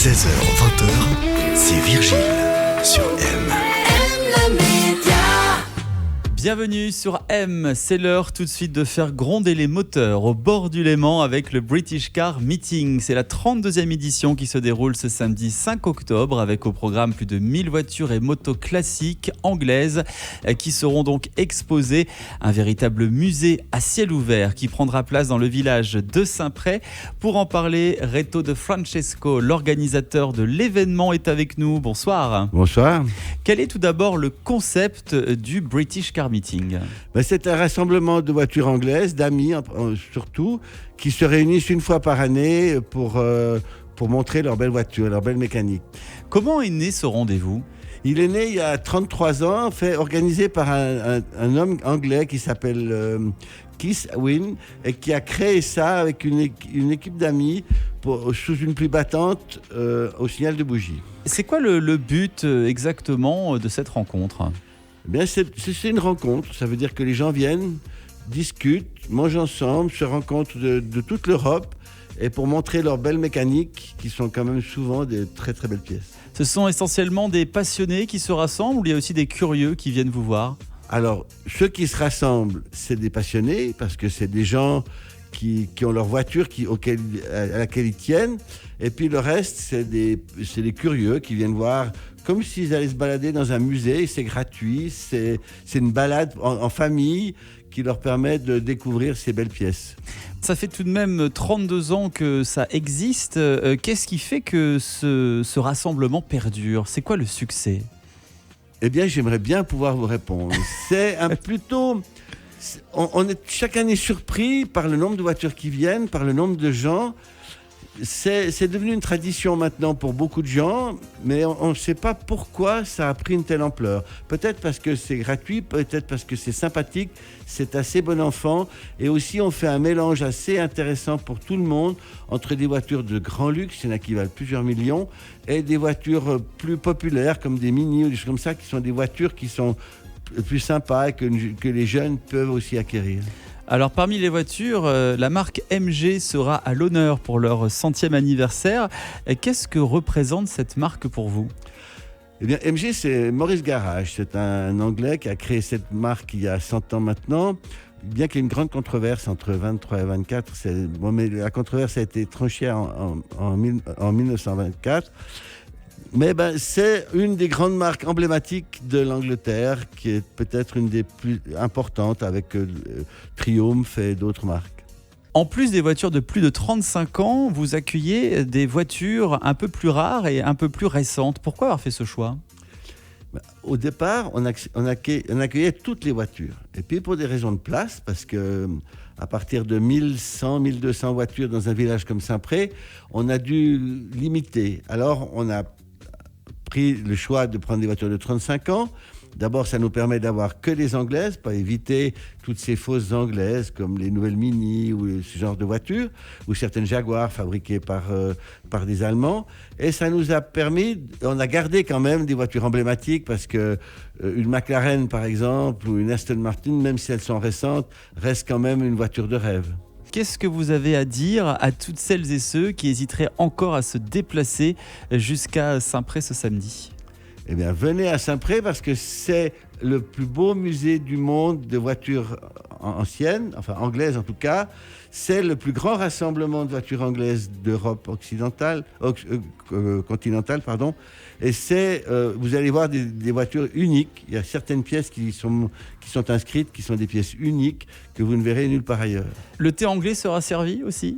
16h20, c'est Virgile sur M. Bienvenue sur M, c'est l'heure tout de suite de faire gronder les moteurs au bord du Léman avec le British Car Meeting. C'est la 32e édition qui se déroule ce samedi 5 octobre avec au programme plus de 1000 voitures et motos classiques anglaises qui seront donc exposées. Un véritable musée à ciel ouvert qui prendra place dans le village de Saint-Pré. Pour en parler, Reto de Francesco, l'organisateur de l'événement, est avec nous. Bonsoir. Bonsoir. Quel est tout d'abord le concept du British Car Meeting? C'est un rassemblement de voitures anglaises, d'amis surtout, qui se réunissent une fois par année pour montrer leurs belles voitures, leurs belles mécaniques. Comment est né ce rendez-vous? Il est né il y a 33 ans, organisé par un homme anglais qui s'appelle Keith Wynne et qui a créé ça avec une équipe d'amis sous une pluie battante au signal de bougie. C'est quoi le but exactement de cette rencontre? C'est une rencontre, ça veut dire que les gens viennent, discutent, mangent ensemble, se rencontrent de toute l'Europe et pour montrer leurs belles mécaniques qui sont quand même souvent des très très belles pièces. Ce sont essentiellement des passionnés qui se rassemblent ou il y a aussi des curieux qui viennent vous voir? Alors, ceux qui se rassemblent, c'est des passionnés parce que c'est des gens qui ont leur voiture à laquelle ils tiennent. Et puis le reste, c'est des curieux qui viennent voir comme s'ils allaient se balader dans un musée. C'est gratuit, c'est une balade en famille qui leur permet de découvrir ces belles pièces. Ça fait tout de même 32 ans que ça existe. Qu'est-ce qui fait que ce rassemblement perdure? C'est quoi le succès? Eh bien, j'aimerais bien pouvoir vous répondre. C'est plutôt... On est chaque année surpris par le nombre de voitures qui viennent, par le nombre de gens. C'est devenu une tradition maintenant pour beaucoup de gens, mais on ne sait pas pourquoi ça a pris une telle ampleur. Peut-être parce que c'est gratuit, peut-être parce que c'est sympathique, c'est assez bon enfant. Et aussi, on fait un mélange assez intéressant pour tout le monde entre des voitures de grand luxe, il y en a qui valent plusieurs millions, et des voitures plus populaires comme des Mini ou des choses comme ça, qui sont des voitures qui sont plus sympas et que les jeunes peuvent aussi acquérir. Alors parmi les voitures, la marque MG sera à l'honneur pour leur 100e anniversaire. Qu'est-ce que représente cette marque pour vous? Eh bien, MG, c'est Maurice Garage. C'est un Anglais qui a créé cette marque il y a 100 ans maintenant. Bien qu'il y ait une grande controverse entre 23 et 24, mais la controverse a été tranchée en 1924. Mais c'est une des grandes marques emblématiques de l'Angleterre, qui est peut-être une des plus importantes avec Triumph et d'autres marques. En plus des voitures de plus de 35 ans, vous accueillez des voitures un peu plus rares et un peu plus récentes. Pourquoi avoir fait ce choix? Au départ, on accueillait toutes les voitures. Et puis pour des raisons de place, parce que à partir de 1100, 1200 voitures dans un village comme Saint-Pré, on a dû limiter. Alors on a pris le choix de prendre des voitures de 35 ans. D'abord, ça nous permet d'avoir que des anglaises, pas éviter toutes ces fausses anglaises comme les nouvelles Mini ou ce genre de voitures, ou certaines Jaguar fabriquées par des Allemands. Et ça nous a permis, on a gardé quand même des voitures emblématiques parce que une McLaren par exemple ou une Aston Martin, même si elles sont récentes, reste quand même une voiture de rêve. Qu'est-ce que vous avez à dire à toutes celles et ceux qui hésiteraient encore à se déplacer jusqu'à Saint-Pré ce samedi? Eh bien, venez à Saint-Pré parce que c'est le plus beau musée du monde de voitures anciennes, enfin anglaises en tout cas. C'est le plus grand rassemblement de voitures anglaises d'Europe continentale. Et vous allez voir des voitures uniques. Il y a certaines pièces qui sont inscrites, qui sont des pièces uniques que vous ne verrez nulle part ailleurs. Le thé anglais sera servi aussi?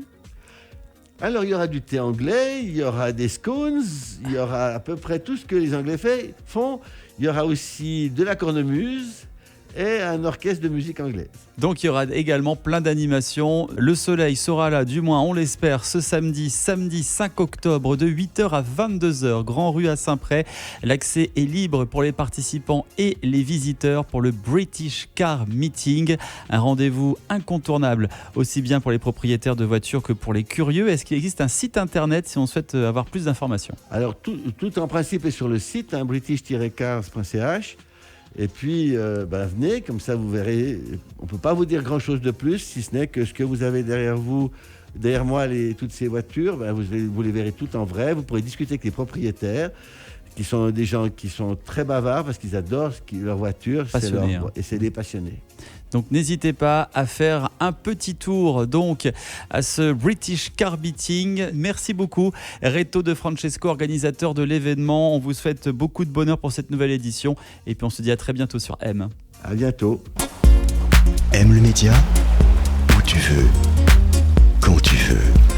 Alors, il y aura du thé anglais, il y aura des scones, il y aura à peu près tout ce que les Anglais font. Il y aura aussi de la cornemuse et un orchestre de musique anglaise. Donc il y aura également plein d'animations. Le soleil sera là, du moins on l'espère, ce samedi 5 octobre de 8h à 22h, Grand Rue à Saint-Pré. L'accès est libre pour les participants et les visiteurs pour le British Car Meeting. Un rendez-vous incontournable, aussi bien pour les propriétaires de voitures que pour les curieux. Est-ce qu'il existe un site internet si on souhaite avoir plus d'informations? Alors tout en principe est sur le site, british-cars.ch. Et puis, venez, comme ça vous verrez. On ne peut pas vous dire grand-chose de plus, si ce n'est que ce que vous avez derrière vous derrière moi, toutes ces voitures, vous les verrez toutes en vrai. Vous pourrez discuter avec les propriétaires, qui sont des gens qui sont très bavards parce qu'ils adorent leur voiture. Passionnés, Et c'est des passionnés. Donc n'hésitez pas à faire un petit tour donc à ce British Car Beating. Merci beaucoup Reto De Francesco, organisateur de l'événement. On vous souhaite beaucoup de bonheur pour cette nouvelle édition et puis on se dit à très bientôt sur M. À bientôt. M le média, où tu veux, quand tu veux.